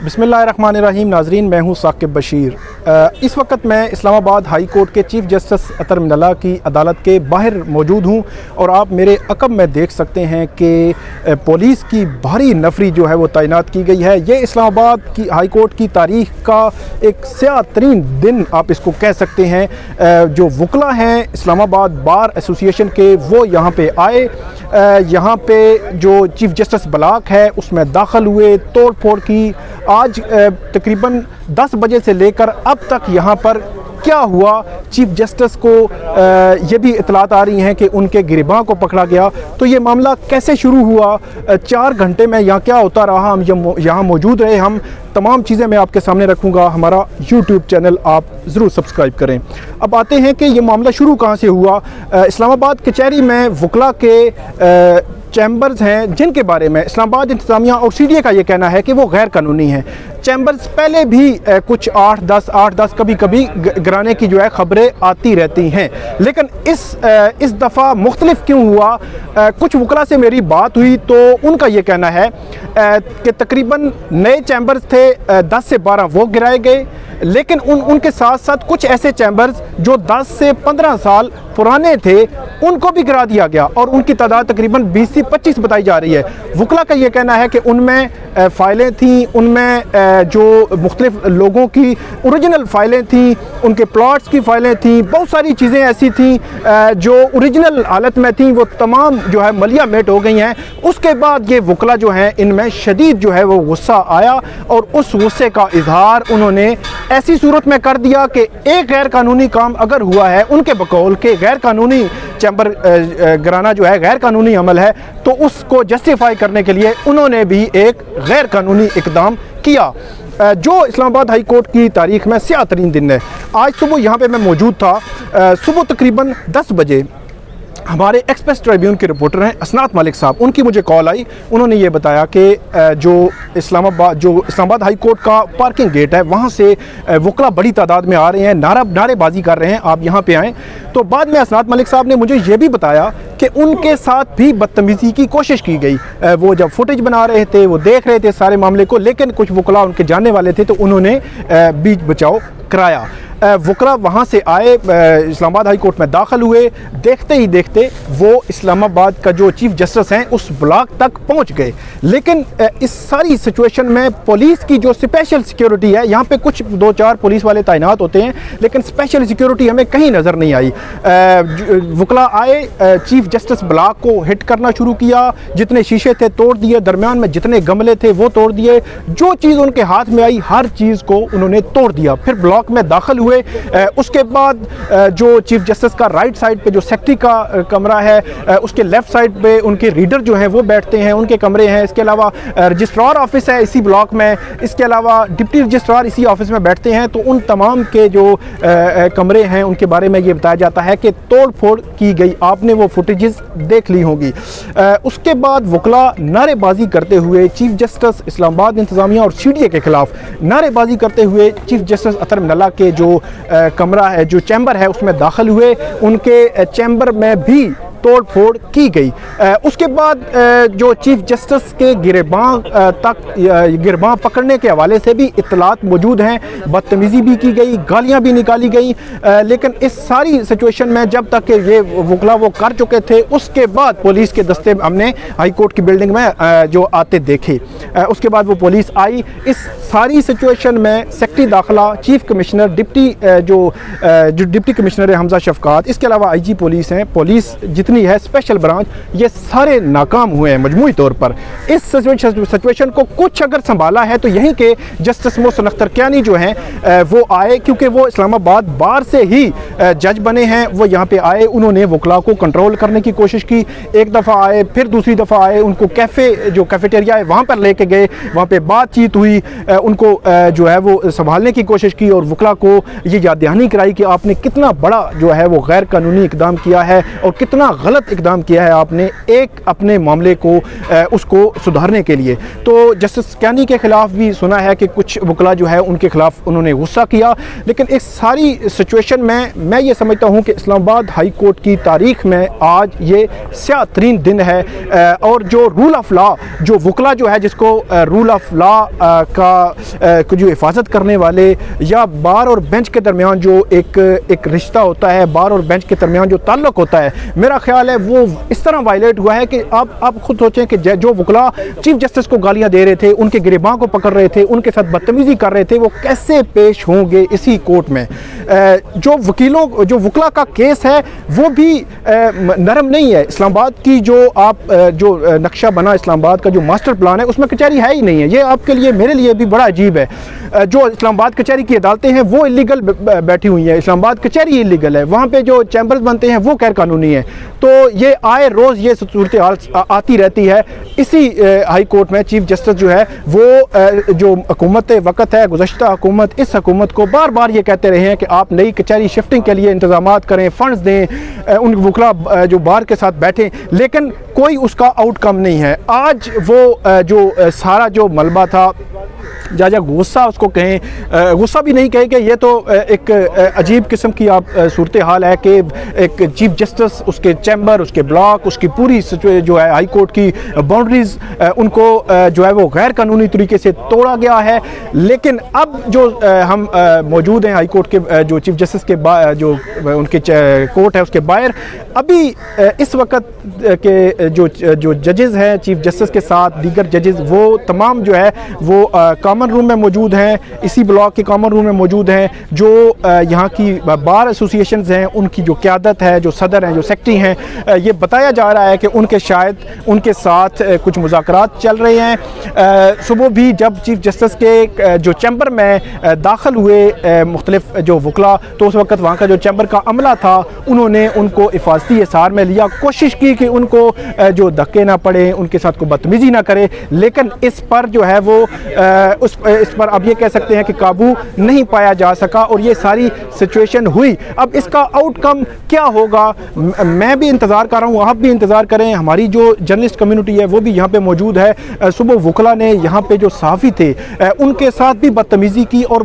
बिस्मिल्लाहिर्रहमानिर्रहीम। नाजरीन, मैं हूँ साकिब बशीर। इस वक्त मैं इस्लामाबाद हाई कोर्ट के चीफ जस्टिस अतर की अदालत के बाहर मौजूद हूँ और आप मेरे अकब में देख सकते हैं कि पुलिस की भारी नफरी जो है वो तैनात की गई है। ये इस्लामाबाद की हाई कोर्ट की तारीख का एक स्याह तरीन दिन आप इसको कह सकते हैं। जो वकला हैं इस्लामाबाद बार एसोसिएशन के, वो यहाँ पे आए। यहाँ पे जो चीफ जस्टिस ब्लॉक है उसमें दाखिल हुए, तोड़ फोड़ की। आज तकरीबन 10 बजे से लेकर अब तक यहाँ पर क्या हुआ, चीफ जस्टिस को ये भी इतलात आ रही हैं कि उनके गिरबां को पकड़ा गया। तो ये मामला कैसे शुरू हुआ, 4 घंटे में यहाँ क्या होता रहा, हम यहाँ मौजूद रहे, हम तमाम चीज़ें मैं आपके सामने रखूँगा। हमारा यूट्यूब चैनल आप ज़रूर सब्सक्राइब करें। अब आते हैं कि ये मामला शुरू कहाँ से हुआ। इस्लामाबाद कचहरी में वकला के चैम्बर्स हैं जिनके बारे में इस्लामाबाद इंतज़ामिया और CDA का ये कहना है कि वो गैर कानूनी हैं। चैम्बर्स पहले भी कुछ 8-10 कभी कभी गिराने की जो है ख़बरें आती रहती हैं, लेकिन इस दफ़ा मुख्तलिफ क्यों हुआ। कुछ वकला से मेरी बात हुई तो उनका ये कहना है कि तकरीबन नए चैम्बर्स थे 10 से 12 वो गिराए गए, लेकिन उनके साथ साथ कुछ ऐसे चैम्बर्स जो 10 से 15 साल पुराने थे उनको भी गिरा दिया गया और उनकी तादाद तकरीबन 20 से 25 बताई जा रही है। वकला का ये कहना है कि उनमें फ़ाइलें थीं, उनमें जो मुख्तलिफ लोगों की ओरिजिनल फ़ाइलें थीं, उनके प्लॉट्स की फ़ाइलें थीं, बहुत सारी चीज़ें ऐसी थीं जो ओरिजिनल हालत में थीं, वो तमाम जो है मलिया मेट हो गई हैं। उसके बाद ये वकला जो हैं इनमें शदीद जो है वो गुस्सा आया और उस गुस्से का इजहार उन्होंने ऐसी सूरत में कर दिया कि एक गैर कानूनी काम अगर हुआ है, उनके बकौल के गैर कानूनी चैम्बर गिराना जो है गैर कानूनी अमल है, तो उसको जस्टिफाई करने के लिए उन्होंने भी एक गैर कानूनी इकदाम किया, जो इस्लामाबाद हाई कोर्ट की तारीख में स्याह तरीन दिन है। आज सुबह यहाँ पे मैं मौजूद था। सुबह तकरीबन 10 बजे हमारे एक्सप्रेस ट्रिब्यून के रिपोर्टर हैं असनात मलिक साहब, उनकी मुझे कॉल आई। उन्होंने ये बताया कि जो इस्लामाबाद हाई कोर्ट का पार्किंग गेट है वहाँ से वकला बड़ी तादाद में आ रहे हैं, नारेबाजी कर रहे हैं, आप यहाँ पे आएँ। तो बाद में असनात मलिक साहब ने मुझे ये भी बताया कि उनके साथ भी बदतमीज़ी की कोशिश की गई। वो जब फुटेज बना रहे थे, वो देख रहे थे सारे मामले को, लेकिन कुछ वकला उनके जानने वाले थे तो उन्होंने बीच बचाव कराया। वकला वहाँ से आए, इस्लामाबाद हाई कोर्ट में दाखिल हुए। देखते ही देखते वो इस्लामाबाद का जो चीफ जस्टिस हैं उस ब्लॉक तक पहुँच गए। लेकिन इस सारी सिचुएशन में पुलिस की जो स्पेशल सिक्योरिटी है, यहाँ पे कुछ 2-4 पुलिस वाले तैनात होते हैं, लेकिन स्पेशल सिक्योरिटी हमें कहीं नज़र नहीं आई। वकला आए, चीफ जस्टिस ब्लॉक को हिट करना शुरू किया, जितने शीशे थे तोड़ दिए, दरमियान में जितने गमले थे वो तोड़ दिए, जो चीज़ उनके हाथ में आई हर चीज़ को उन्होंने तोड़ दिया। फिर ब्लॉक में दाखिल हुए। उसके बाद जो चीफ जस्टिस का राइट साइड पे जो सेक्रेटरी का कमरा है, उसके लेफ्ट साइड पे उनके रीडर जो हैं वो बैठते हैं, उनके कमरे हैं। इसके अलावा रजिस्ट्रार ऑफिस है इसी ब्लॉक में, इसके अलावा डिप्टी रजिस्ट्रार इसी ऑफिस में बैठते हैं। तो उन तमाम के जो कमरे हैं उनके बारे में ये बताया जाता है कि तोड़ फोड़ की गई। आपने वो फुटेजेस देख ली होंगी। उसके बाद वकला नारेबाजी करते हुए चीफ जस्टिस इस्लामाबाद इंतज़ामिया और CDA के खिलाफ नारेबाजी करते हुए चीफ जस्टिस अतर के जो कमरा है, जो चैम्बर है, उसमें दाखिल हुए। उनके चैम्बर में भी तोड़ फोड़ की गई। उसके बाद जो चीफ जस्टिस के गिरबां पकड़ने के हवाले से भी इत्तलात मौजूद हैं, बदतमीज़ी भी की गई, गालियां भी निकाली गई। लेकिन इस सारी सिचुएशन में जब तक कि ये वकला वो कर चुके थे, उसके बाद पुलिस के दस्ते हमने हाई कोर्ट की बिल्डिंग में जो आते देखे। उसके बाद वो पुलिस आई। इस सारी सिचुएशन में सेक्रेटरी दाखिला, चीफ कमिश्नर, जो डिप्टी कमिश्नर है हमजा शफकात, इसके अलावा IG पुलिस हैं, पुलिस जितनी है स्पेशल ब्रांच, ये सारे नाकाम हुए हैं मजमूई तौर पर। इस सिचुएशन को कुछ अगर संभाला है तो यहीं के जस्टिस मोहसिन अख्तर कियानी जो हैं वो आए, क्योंकि वो इस्लामाबाद बार से ही जज बने हैं। वो यहाँ पे आए, उन्होंने वकला को कंट्रोल करने की कोशिश की। एक दफ़ा आए, फिर दूसरी दफ़ा आए, उनको कैफेटेरिया है वहाँ पर लेके गए, वहाँ पे बातचीत हुई, उनको जो है वो संभालने की कोशिश की और वकला को ये याद दहानी कराई कि आपने कितना बड़ा जो है वो गैर कानूनी इकदाम किया है और कितना गलत इकदाम किया है आपने एक अपने मामले को उसको सुधारने के लिए। तो जस्टिस कैनी के ख़िलाफ़ भी सुना है कि कुछ वकला जो है उनके ख़िलाफ़ उन्होंने गुस्सा किया, लेकिन इस सारी सिचुएशन में मैं ये समझता हूँ कि इस्लामाबाद हाई कोर्ट की तारीख़ में आज ये स्याह तरीन दिन है। और जो रूल ऑफ लॉ, जो वकला जो है जिसको रूल ऑफ लॉ का जो हिफाजत करने वाले या बार और बेंच के दरमियान जो एक रिश्ता होता है, बार और बेंच के दरमियान जो ताल्लुक़ होता है, मेरा ख्याल है वो इस तरह वायलेट हुआ है कि आप खुद सोचें कि जो वकला चीफ जस्टिस को गालियाँ दे रहे थे, उनके गिरबां को पकड़ रहे थे, उनके साथ बदतमीज़ी कर रहे थे, वो कैसे पेश होंगे इसी कोर्ट में। जो वकला का केस है वो भी नरम नहीं है। इस्लामाबाद की जो नक्शा बना, इस्लामाबाद का जो मास्टर प्लान है, उसमें कचहरी है ही नहीं है। ये आपके लिए, मेरे लिए भी बड़ा अजीब है। जो इस्लामाबाद कचहरी की अदालतें हैं वो इलीगल बैठी हुई हैं, इस्लामाबाद कचहरी इलीगल है, वहाँ पे जो चैम्बर्स बनते हैं वो गैर कानूनी है। तो ये आए रोज़ ये सूरत हाल आती रहती है। इसी हाई कोर्ट में चीफ जस्टिस जो है वो जो हुकूमत वक़्त है, गुज़श्ता हुकूमत, इस हुकूमत को बार बार ये कहते रहे हैं कि आप नई कचहरी शिफ्टिंग के लिए इंतज़ामात करें, फ़ंड्स दें, उन वकला जो बार के साथ बैठें, लेकिन कोई उसका आउटकम नहीं है। आज वो जो सारा जो मलबा था, जा गुस्सा उसको कहें, गुस्सा भी नहीं कहे कि ये तो एक अजीब किस्म की आप सूरत हाल है कि एक चीफ जस्टिस, उसके चैम्बर, उसके ब्लॉक, उसकी पूरी जो है हाई कोर्ट की बाउंड्रीज़, उनको जो है वो गैर कानूनी तरीके से तोड़ा गया है। लेकिन अब जो हम मौजूद हैं हाई कोर्ट के जो चीफ जस्टिस के जो उनके कोर्ट है उसके बाहर, अभी इस वक्त के जो जजेज़ हैं चीफ जस्टिस के साथ दीगर जजेज़, वो तमाम जो है वो कॉमन रूम में मौजूद हैं, इसी ब्लॉक के कॉमन रूम में मौजूद हैं। जो यहाँ की बार एसोसिएशंस हैं उनकी जो क़यादत है, जो सदर हैं, जो सेक्रेटरी हैं, ये बताया जा रहा है कि उनके साथ कुछ मुज़ाकरात चल रहे हैं। सुबह भी जब चीफ जस्टिस के जो चैम्बर में दाखिल हुए मुख्तलिफ जो वकला, तो उस वक्त वहाँ का जो चैम्बर का अमला था, उन्होंने उनको हिफाजती हिसार में लिया, कोशिश की कि उनको जो धक्के ना पड़े, उनके साथ कोई बदतमीज़ी ना करे, लेकिन इस पर जो है वो इस पर अब ये कह सकते हैं कि काबू नहीं पाया जा सका और ये सारी सिचुएशन हुई। अब इसका आउटकम क्या होगा, मैं भी इंतज़ार कर रहा हूँ, आप भी इंतज़ार करें। हमारी जो जर्नलिस्ट कम्युनिटी है वो भी यहाँ पे मौजूद है। सुबह वकला ने यहाँ पे जो सहाफ़ी थे उनके साथ भी बदतमीज़ी की और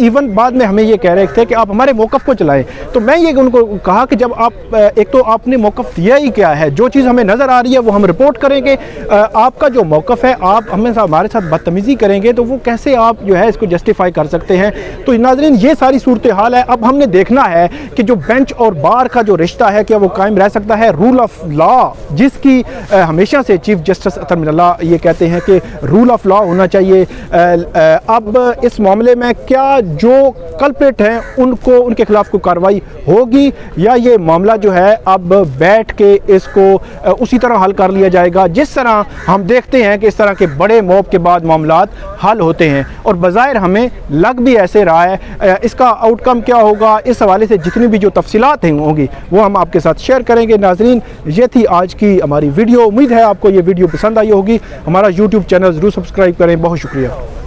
इवन बाद में हमें ये कह रहे थे कि आप हमारे मौक़िफ़ को चलाएं। तो मैं ये उनको कहा कि जब आप एक तो आपने मौक़िफ़ दिया ही क्या है, जो चीज़ हमें नज़र आ रही है वो हम रिपोर्ट करेंगे, आपका जो मौक़िफ़ है आप हमारे साथ बदतमीज़ी करेंगे तो वो कैसे आप जो है इसको जस्टिफाई कर सकते हैं। तो नाज़रीन, ये सारी सूरत हाल है। अब हमने देखना है कि जो बेंच और बार का जो रिश्ता है क्या वो कायम रह सकता है। रूल ऑफ लॉ, जिसकी हमेशा से चीफ जस्टिस अतरमिनल्लाह ये कहते हैं कि रूल ऑफ लॉ होना चाहिए। अब इस मामले में क्या जो कल्प्रिट हैं उनके खिलाफ कोई कार्रवाई होगी या ये मामला जो है अब बैठ के इसको उसी तरह हल कर लिया जाएगा जिस तरह हम देखते हैं कि इस तरह के बड़े मॉब के बाद मामलात हल होते हैं, और बज़ाहिर हमें लग भी ऐसे रहा है। इसका आउटकम क्या होगा, इस हवाले से जितनी भी जो तफसीलात होंगी वो हम आपके साथ शेयर करेंगे। नाज़रीन, ये थी आज की हमारी वीडियो। उम्मीद है आपको ये वीडियो पसंद आई होगी। हमारा यूट्यूब चैनल ज़रूर सब्सक्राइब करें। बहुत शुक्रिया।